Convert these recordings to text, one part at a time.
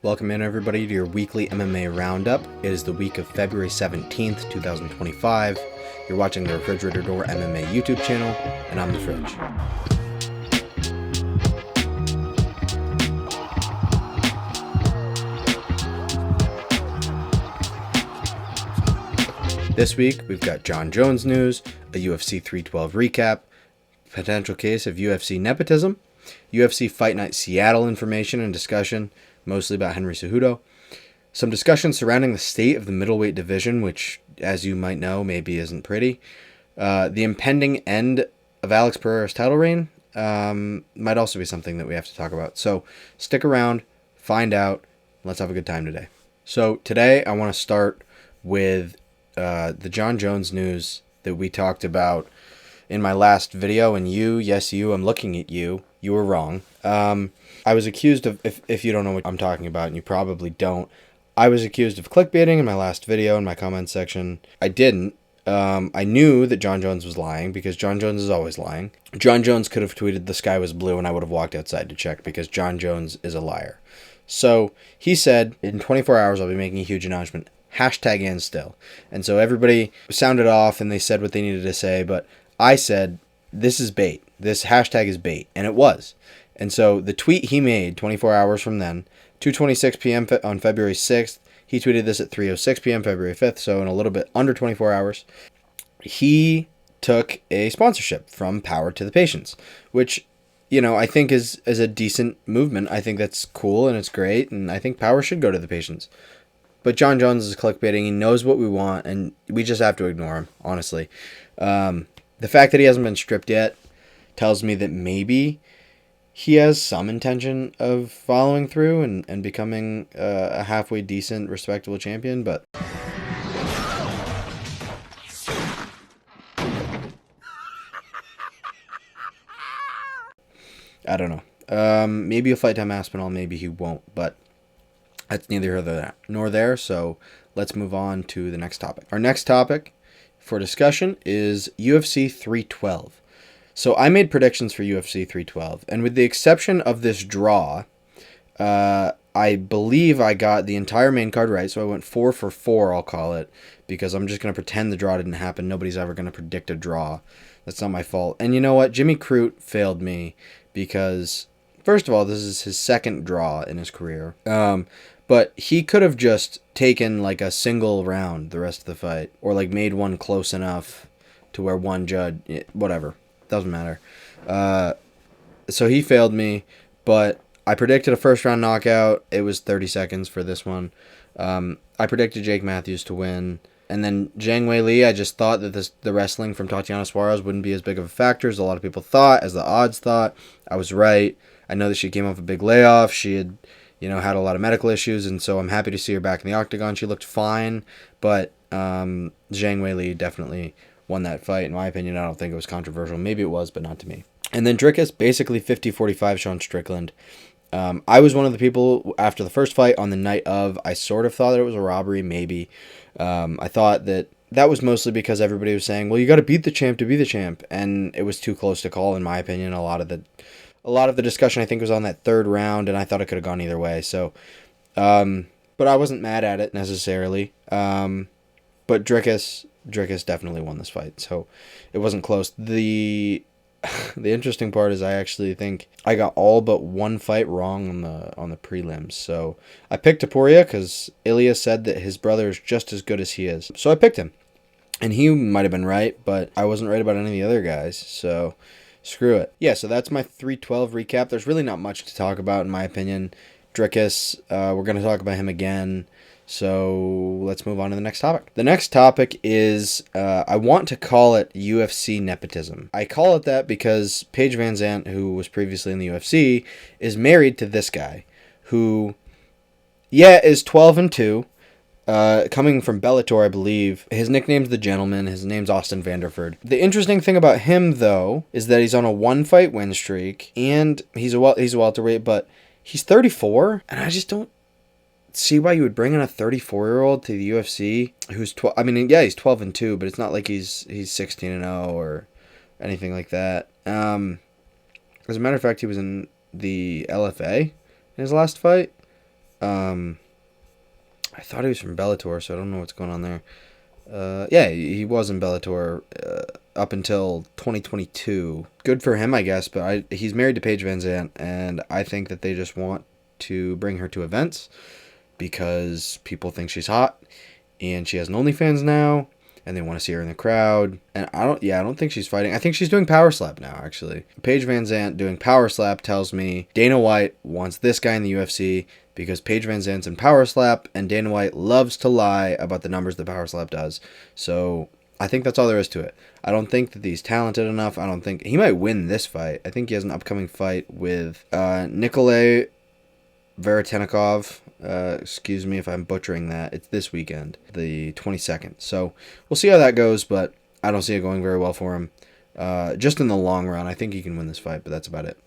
Welcome in everybody to your weekly MMA Roundup. It is the week of February 17th, 2025. You're watching the Refrigerator Door MMA YouTube channel, and I'm the Fridge. This week, we've got Jon Jones news, a UFC 312 recap, potential case of UFC nepotism, UFC Fight Night Seattle information and discussion, mostly about Henry Cejudo, some discussion surrounding the state of the middleweight division, which, as you might know, maybe isn't pretty, the impending end of Alex Pereira's title reign might also be something that we have to talk about. So stick around, find out, let's have a good time today. So today I want to start with the Jon Jones news that we talked about in my last video, and I'm looking at you were wrong. I was accused of, if you don't know what I'm talking about, and you probably don't, I was accused of clickbaiting in my last video in my comment section. I didn't. I knew that Jon Jones was lying because Jon Jones is always lying. Jon Jones could have tweeted the sky was blue and I would have walked outside to check because Jon Jones is a liar. So he said, in 24 hours I'll be making a huge announcement. Hashtag and still. And so everybody sounded off and they said what they needed to say, but I said, this is bait. This hashtag is bait. And it was. And so the tweet he made 24 hours from then, 2:26 p.m. on February 6th, he tweeted this at 3:06 p.m. February 5th, so in a little bit under 24 hours, he took a sponsorship from Power to the Patients, which, you know, I think is a decent movement. I think that's cool and it's great, and I think Power should go to the Patients. But Jon Jones is clickbaiting. He knows what we want, and we just have to ignore him, honestly. The fact that he hasn't been stripped yet tells me that maybe he has some intention of following through and becoming a halfway decent, respectable champion, but I don't know. Maybe he'll fight Tom Aspinall, maybe he won't, but that's neither here nor there, so let's move on to the next topic. Our next topic for discussion is UFC 312. So I made predictions for UFC 312, and with the exception of this draw, I believe I got the entire main card right, so I went 4 for 4, I'll call it, because I'm just going to pretend the draw didn't happen. Nobody's ever going to predict a draw. That's not my fault. And you know what? Jimmy Crute failed me because, first of all, this is his second draw in his career. But he could have just taken like a single round the rest of the fight, or like made one close enough to where one judge, whatever, doesn't matter. So he failed me, but I predicted a first round knockout. It was 30 seconds for this one. I predicted Jake Matthews to win. And then Zhang Weili, I just thought that the wrestling from Tatiana Suarez wouldn't be as big of a factor as a lot of people thought, as the odds thought. I was right. I know that she came off a big layoff. She had, had a lot of medical issues, and so I'm happy to see her back in the octagon. She looked fine, but Zhang Weili definitely won that fight. In my opinion, I don't think it was controversial. Maybe it was, but not to me. And then Dricus, basically 50-45 Sean Strickland. I was one of the people after the first fight on the night of, I sort of thought that it was a robbery, maybe. I thought that was mostly because everybody was saying, well, you got to beat the champ to be the champ, and it was too close to call, in my opinion. A lot of the discussion, I think, was on that third round, and I thought it could have gone either way. So, but I wasn't mad at it necessarily. But Dricus definitely won this fight, so it wasn't close. The interesting part is I actually think I got all but one fight wrong on the prelims. So I picked Topuria because Ilia said that his brother is just as good as he is. So I picked him, and he might have been right, but I wasn't right about any of the other guys. So screw it. Yeah, so that's my 312 recap. There's really not much to talk about, in my opinion. Dricus, we're going to talk about him again. So let's move on to the next topic. The next topic is, I want to call it UFC nepotism. I call it that because Paige Van Zandt, who was previously in the UFC, is married to this guy who, is 12-2. Coming from Bellator, I believe. His nickname's The Gentleman. His name's Austin Vanderford. The interesting thing about him, though, is that he's on a 1-fight win streak, and he's a welterweight, but he's 34, and I just don't see why you would bring in a 34-year-old to the UFC who's 12. I mean, yeah, he's 12-2, but it's not like he's 16-0 or anything like that. As a matter of fact, he was in the LFA in his last fight. I thought he was from Bellator, so I don't know what's going on there. Yeah, he was in Bellator up until 2022. Good for him, I guess, but he's married to Paige VanZant, and I think that they just want to bring her to events because people think she's hot, and she has an OnlyFans now, and they want to see her in the crowd. And I don't think she's fighting. I think she's doing Power Slap now, actually. Paige VanZant doing Power Slap tells me Dana White wants this guy in the UFC because Paige VanZant's in Power Slap, and Dana White loves to lie about the numbers that Power Slap does. So I think that's all there is to it. I don't think that he's talented enough. I don't think he might win this fight. I think he has an upcoming fight with Nikolay Veretennikov. Excuse me if I'm butchering that. It's this weekend, the 22nd. So we'll see how that goes, but I don't see it going very well for him. Just in the long run, I think he can win this fight, but that's about it.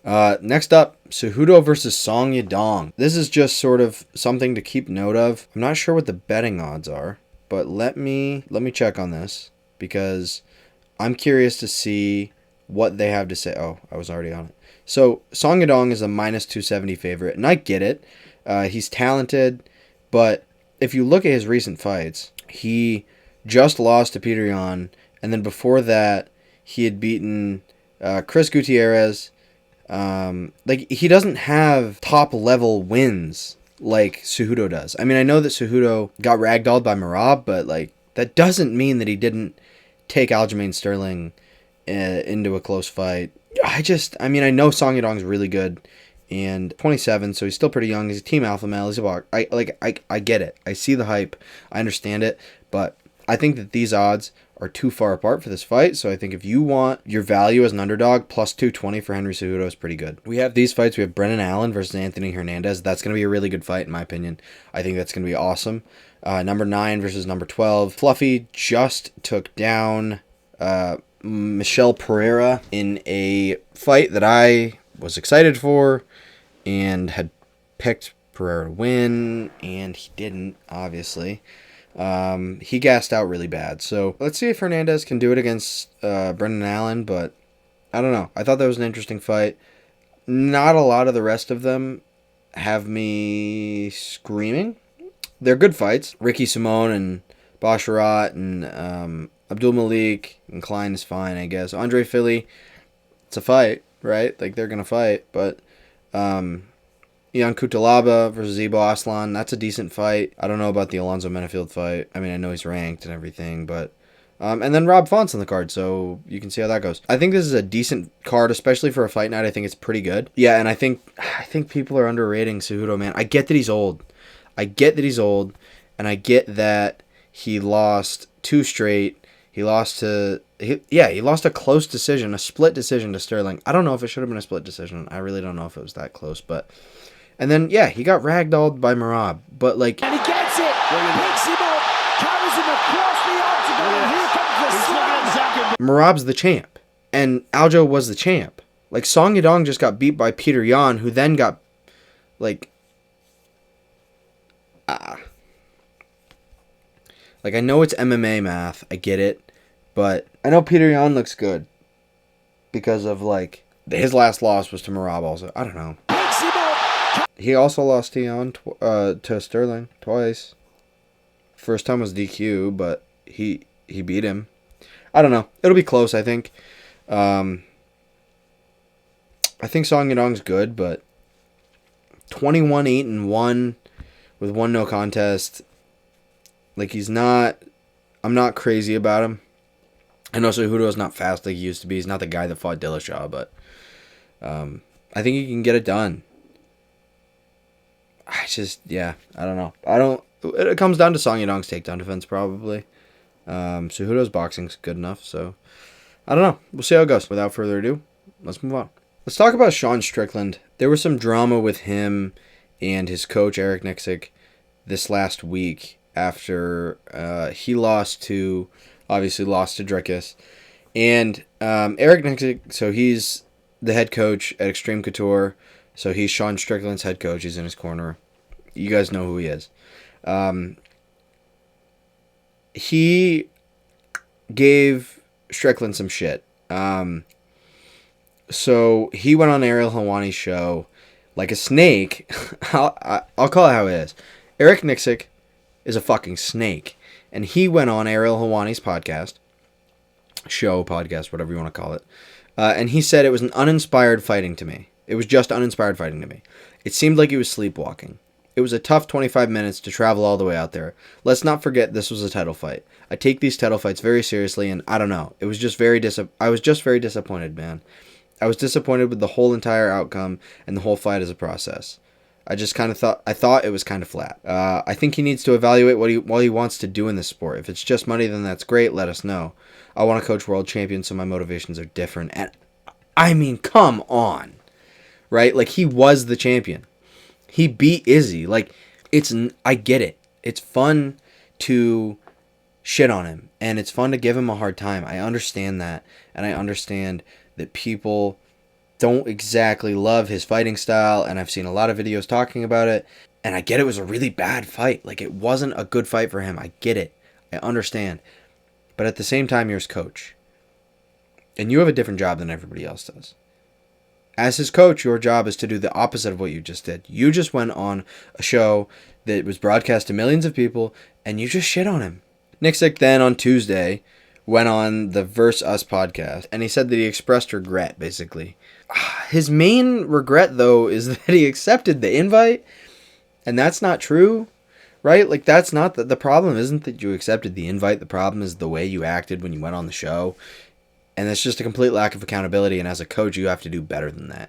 Next up, Cejudo versus Song Yadong. This is just sort of something to keep note of. I'm not sure what the betting odds are, but let me check on this because I'm curious to see what they have to say. Oh, I was already on it. So Song Yadong is a minus 270 favorite, and I get it. He's talented, but if you look at his recent fights, he just lost to Peter Yan, and then before that, he had beaten Chris Gutierrez. He doesn't have top level wins like Cejudo does. I mean, I know that Cejudo got ragdolled by Merab, but that doesn't mean that he didn't take Aljamain Sterling into a close fight. I know Song Yadong's really good, and 27, so he's still pretty young. He's a team alpha male. He's a boxer. I get it. I see the hype. I understand it, but I think that these odds are too far apart for this fight. So I think if you want your value as an underdog, plus 220 for Henry Cejudo is pretty good. We have these fights. We have Brennan Allen versus Anthony Hernandez. That's going to be a really good fight, in my opinion. I think that's going to be awesome. Number 9 versus number 12. Fluffy just took down Michelle Pereira in a fight that I was excited for and had picked Pereira to win, and he didn't, obviously. He gassed out really bad. So let's see if Hernandez can do it against Brendan Allen, but I don't know. I thought that was an interesting fight. Not a lot of the rest of them have me screaming. They're good fights. Ricky Simone and Basharat and Abdul Malik and Klein is fine, I guess. Andre Philly, it's a fight, right? They're going to fight, but Ian Kutalaba versus Ibo Aslan, that's a decent fight. I don't know about the Alonzo Menafield fight. I mean, I know he's ranked and everything, but and then Rob Font's on the card, so you can see how that goes. I think this is a decent card, especially for a fight night. I think it's pretty good. Yeah, and I think people are underrating Cejudo, man. I get that he's old. And I get that he lost 2 straight. He lost a close decision, a split decision to Sterling. I don't know if it should have been a split decision. I really don't know if it was that close, but... And then, yeah, he got ragdolled by Merab, but And he gets it! Picks him up, carries him across the octagon, and here comes the slam! Merab's the champ, and Aljo was the champ. Song Yadong just got beat by Peter Yan, who then got, I know it's MMA math, I get it, but I know Peter Yan looks good because of, his last loss was to Merab also. I don't know. He also lost to Sterling twice. First time was DQ, but he beat him. I don't know. It'll be close, I think. I think Song Yadong's good, but 21-8-1 with 1 no contest. I'm not crazy about him. I know Cejudo's not fast like he used to be. He's not the guy that fought Dillashaw, but I think he can get it done. I don't know. It comes down to Song Yadong's takedown defense, probably. Cejudo's boxing's good enough, so I don't know. We'll see how it goes. Without further ado, let's move on. Let's talk about Sean Strickland. There was some drama with him and his coach, Eric Nixick, this last week after he lost to Dricus. And Eric Nixick, so he's the head coach at Extreme Couture. So he's Sean Strickland's head coach. He's in his corner. You guys know who he is. He gave Strickland some shit. So he went on Ariel Helwani's show like a snake. I'll call it how it is. Eric Nixick is a fucking snake. And he went on Ariel Helwani's podcast, whatever you want to call it. And he said it was an uninspired fighting to me. It was just uninspired fighting to me. It seemed like he was sleepwalking. It was a tough 25 minutes to travel all the way out there. Let's not forget this was a title fight. I take these title fights very seriously, and I don't know. It was just I was just very disappointed, man. I was disappointed with the whole entire outcome and the whole fight as a process. I thought it was kind of flat. I think he needs to evaluate what he wants to do in this sport. If it's just money, then that's great. Let us know. I want to coach world champions, so my motivations are different. And I mean, come on, right? Like, he was the champion. He beat Izzy. Like, I get it. It's fun to shit on him, and it's fun to give him a hard time. I understand that, and I understand that people don't exactly love his fighting style, and I've seen a lot of videos talking about it, and I get it was a really bad fight. Like, it wasn't a good fight for him. I get it. I understand. But at the same time, you're his coach, and you have a different job than everybody else does. As his coach, your job is to do the opposite of what you just did. You just went on a show that was broadcast to millions of people, and you just shit on him. Nixick then on Tuesday went on the Verse Us podcast, and he said that he expressed regret, basically. His main regret, though, is that he accepted the invite, and that's not true, right? Like, that's not the problem isn't that you accepted the invite. The problem is the way you acted when you went on the show. And it's just a complete lack of accountability. And as a coach, you have to do better than that.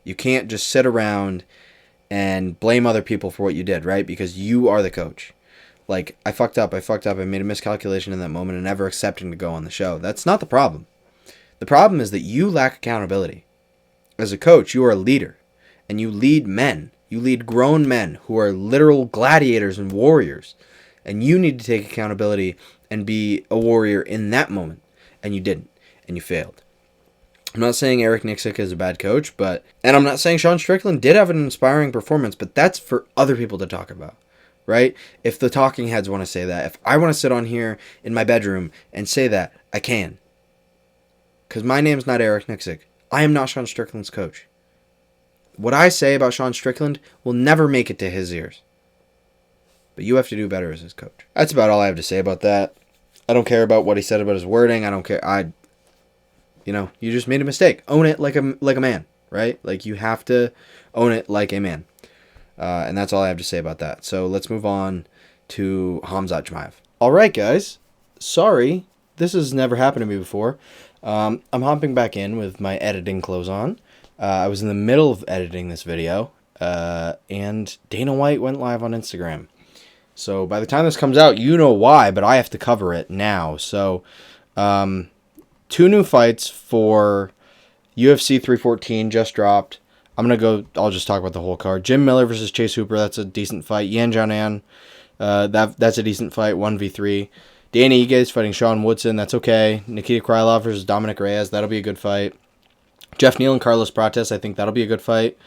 You can't just sit around and blame other people for what you did, right? Because you are the coach. Like, I fucked up. I made a miscalculation in that moment and never accepting to go on the show. That's not the problem. The problem is that you lack accountability. As a coach, you are a leader. And you lead men. You lead grown men who are literal gladiators and warriors. And you need to take accountability and be a warrior in that moment. And you didn't. And you failed. I'm not saying Eric Nixick is a bad coach, and I'm not saying Sean Strickland did have an inspiring performance, but that's for other people to talk about, right? If the talking heads want to say that, if I want to sit on here in my bedroom and say that, I can. Because my name's not Eric Nixick. I am not Sean Strickland's coach. What I say about Sean Strickland will never make it to his ears. But you have to do better as his coach. That's about all I have to say about that. I don't care about what he said about his wording. I don't care. You just made a mistake. Own it like a man, right? Like, you have to own it like a man. And that's all I have to say about that. So let's move on to Khamzat Chimaev. All right, guys. Sorry. This has never happened to me before. I'm hopping back in with my editing clothes on. I was in the middle of editing this video, and Dana White went live on Instagram. So by the time this comes out, you know why, but I have to cover it now. So, 2 new fights for UFC 314 just dropped. I'll just talk about the whole card. Jim Miller versus Chase Hooper, that's a decent fight. Yan Jianan, that's a decent fight, 1v3. Danny Ige fighting Sean Woodson, that's okay. Nikita Krylov versus Dominic Reyes, that'll be a good fight. Jeff Neal and Carlos Prates, I think that'll be a good fight.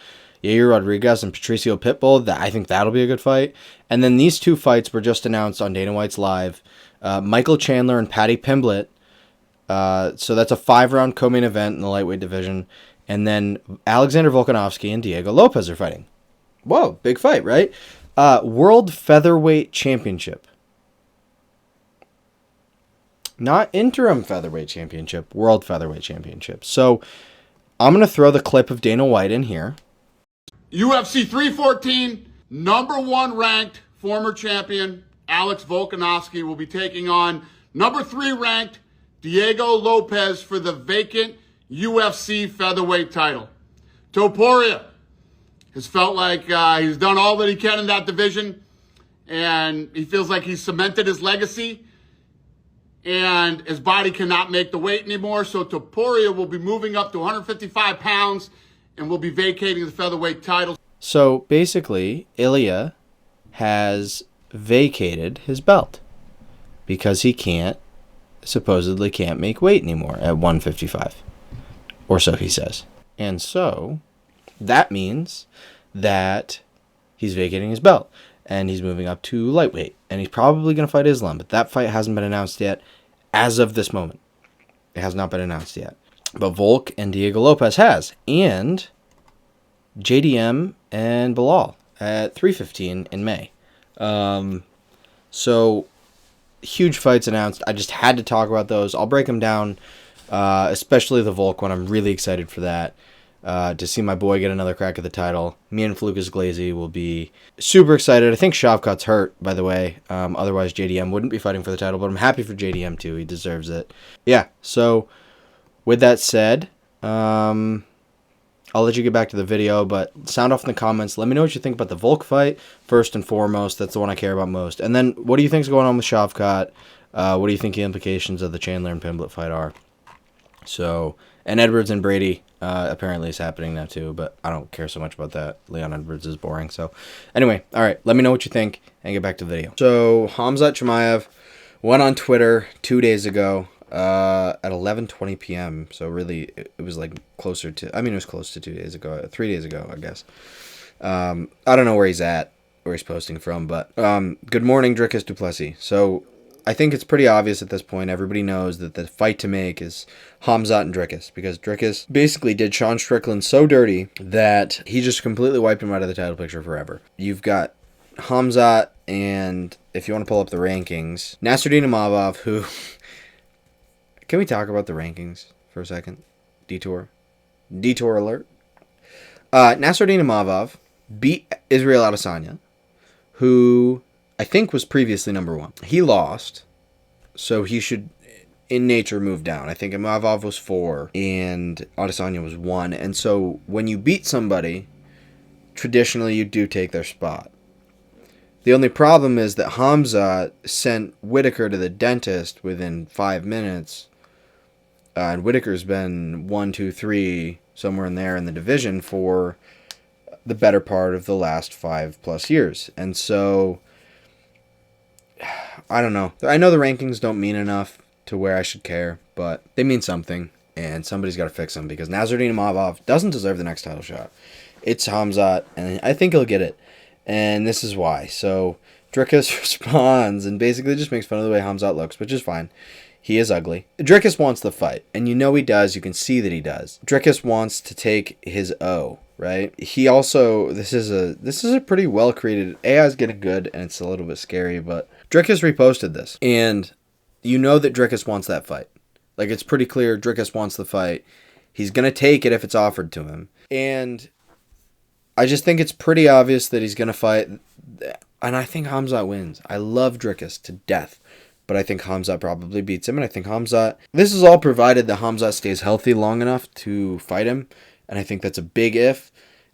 Yair Rodriguez and Patricio Pitbull, I think that'll be a good fight. And then these 2 fights were just announced on Dana White's Live. Michael Chandler and Patty Pimblett. So that's a 5-round co-main event in the lightweight division. And then Alexander Volkanovski and Diego Lopez are fighting. Whoa, big fight, right? World Featherweight Championship. Not interim featherweight championship, World Featherweight Championship. So I'm going to throw the clip of Dana White in here. UFC 314, number 1 ranked former champion Alex Volkanovski will be taking on number 3 ranked Diego Lopez for the vacant UFC featherweight title. Topuria has felt like he's done all that he can in that division, and he feels like he's cemented his legacy, and his body cannot make the weight anymore. So Topuria will be moving up to 155 pounds and will be vacating the featherweight title. So basically, Ilia has vacated his belt because he supposedly can't make weight anymore at 155. Or so he says. And so that means that he's vacating his belt and he's moving up to lightweight. And he's probably going to fight Islam, but that fight hasn't been announced yet as of this moment. It has not been announced yet. But Volk and Diego Lopez has. And JDM and Belal at 3:15 in May. So huge fights announced. I just had to talk about those. I'll break them down, especially the Volk one. I'm really excited for that. To see my boy get another crack at the title. Me and Flukas Glazy will be super excited. I think Shavkat's hurt, by the way. Otherwise, JDM wouldn't be fighting for the title, but I'm happy for JDM too. He deserves it. Yeah, so with that said, I'll let you get back to the video, but sound off in the comments. Let me know what you think about the Volk fight, first and foremost. That's the one I care about most. And then, what do you think is going on with Shavkat? What do you think the implications of the Chandler and Pimblett fight are? So, and Edwards and Brady apparently is happening now too, but I don't care so much about that. Leon Edwards is boring. So, anyway, all right, let me know what you think and get back to the video. So, Khamzat Chimaev went on Twitter 2 days ago. At 11:20 p.m. So really, it was like closer to. I mean, it was close to 2 days ago, 3 days ago, I guess. I don't know where he's at, where he's posting from, but good morning, Dricus du Plessis. So I think it's pretty obvious at this point. Everybody knows that the fight to make is Khamzat and Dricus, because Dricus basically did Sean Strickland so dirty that he just completely wiped him out of the title picture forever. You've got Khamzat, and if you want to pull up the rankings, Nasruddin Imavov, who. Can we talk about the rankings for a second? Detour alert. Nasruddin Imavov beat Israel Adesanya, who I think was previously number one. He lost, so he should, in nature, move down. I think Imavov was 4 and Adesanya was 1. And so when you beat somebody, traditionally you do take their spot. The only problem is that Khamzat sent Whitaker to the dentist within 5 minutes. And Whitaker's been 1, 2, 3, somewhere in there in the division for the better part of the last 5+ years. And so, I don't know. I know the rankings don't mean enough to where I should care, but they mean something, and somebody's got to fix them, because Nasruddin Imavov doesn't deserve the next title shot. It's Khamzat, and I think he'll get it. And this is why. So, Dricus responds and basically just makes fun of the way Khamzat looks, which is fine. He is ugly. Dricus wants the fight, and you know he does. You can see that he does. Dricus wants to take his O, right? He also, this is a pretty well created. AI is getting good, and it's a little bit scary, but Dricus reposted this, and you know that Dricus wants that fight. Like, it's pretty clear Dricus wants the fight. He's gonna take it if it's offered to him, and I just think it's pretty obvious that he's gonna fight, and I think Khamzat wins. I love Dricus to death. But I think Khamzat probably beats him, and I think Khamzat. This is all provided that Khamzat stays healthy long enough to fight him, and I think that's a big if.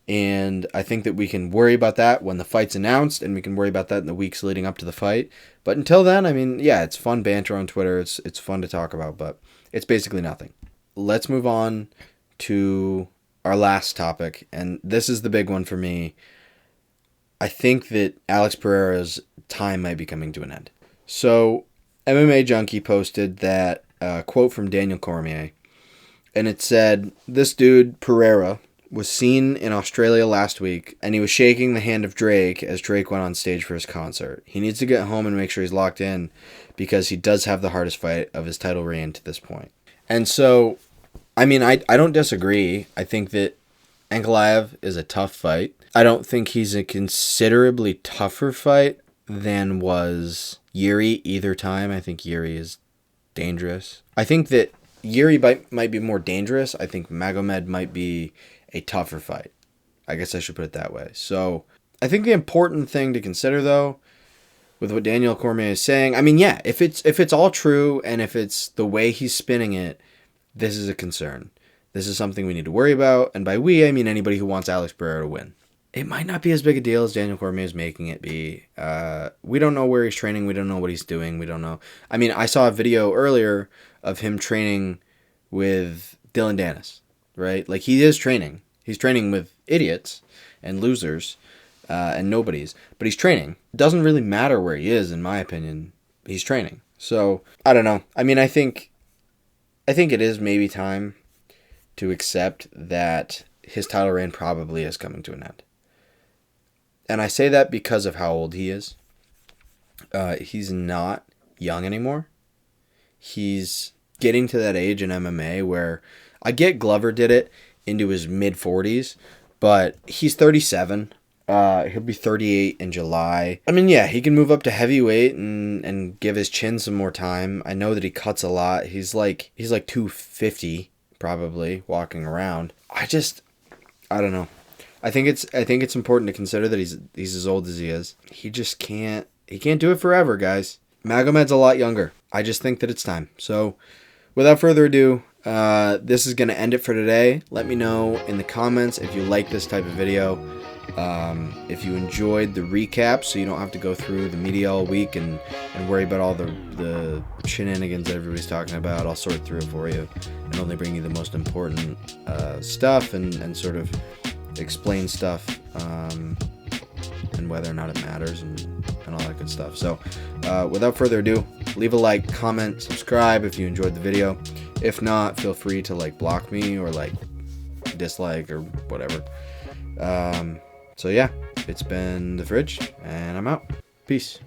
And I think that we can worry about that when the fight's announced, and we can worry about that in the weeks leading up to the fight. But until then, I mean, yeah, it's fun banter on Twitter. It's fun to talk about, but it's basically nothing. Let's move on to our last topic, and this is the big one for me. I think that Alex Pereira's time might be coming to an end. So, MMA Junkie posted that quote from Daniel Cormier, and it said, "This dude, Pereira, was seen in Australia last week, and he was shaking the hand of Drake as Drake went on stage for his concert. He needs to get home and make sure he's locked in, because he does have the hardest fight of his title reign to this point." And so, I mean, I don't disagree. I think that Ankalaev is a tough fight. I don't think he's a considerably tougher fight than was Yuri either time. I think Yuri is dangerous. I think that Yuri might be more dangerous. I think Magomed might be a tougher fight. I guess I should put it that way. So I think the important thing to consider, though, with what Daniel Cormier is saying, I mean, yeah, if it's all true and if it's the way he's spinning it, this is a concern. This is something we need to worry about. And by we, I mean anybody who wants Alex Pereira to win. It might not be as big a deal as Daniel Cormier is making it be. We don't know where he's training. We don't know what he's doing. We don't know. I mean, I saw a video earlier of him training with Dylan Dennis, right? Like, he is training. He's training with idiots and losers and nobodies. But he's training. It doesn't really matter where he is, in my opinion. He's training. So, I don't know. I mean, I think it is maybe time to accept that his title reign probably is coming to an end. And I say that because of how old he is. He's not young anymore. He's getting to that age in MMA where I get Glover did it into his mid-40s, but he's 37. He'll be 38 in July. I mean, yeah, he can move up to heavyweight and give his chin some more time. I know that he cuts a lot. He's like 250 probably walking around. I don't know. I think it's important to consider that he's as old as he is. He just can't do it forever, guys. Magomed's a lot younger. I just think that it's time. So, without further ado, this is going to end it for today. Let me know in the comments if you like this type of video. If you enjoyed the recap, so you don't have to go through the media all week and worry about all the shenanigans that everybody's talking about. I'll sort through it for you and only bring you the most important stuff and sort of explain stuff and whether or not it matters and all that good stuff. So without further ado, leave a like, comment, subscribe if you enjoyed the video. If not, feel free to block me or dislike or whatever. So yeah, it's been The Fridge, and I'm out. Peace.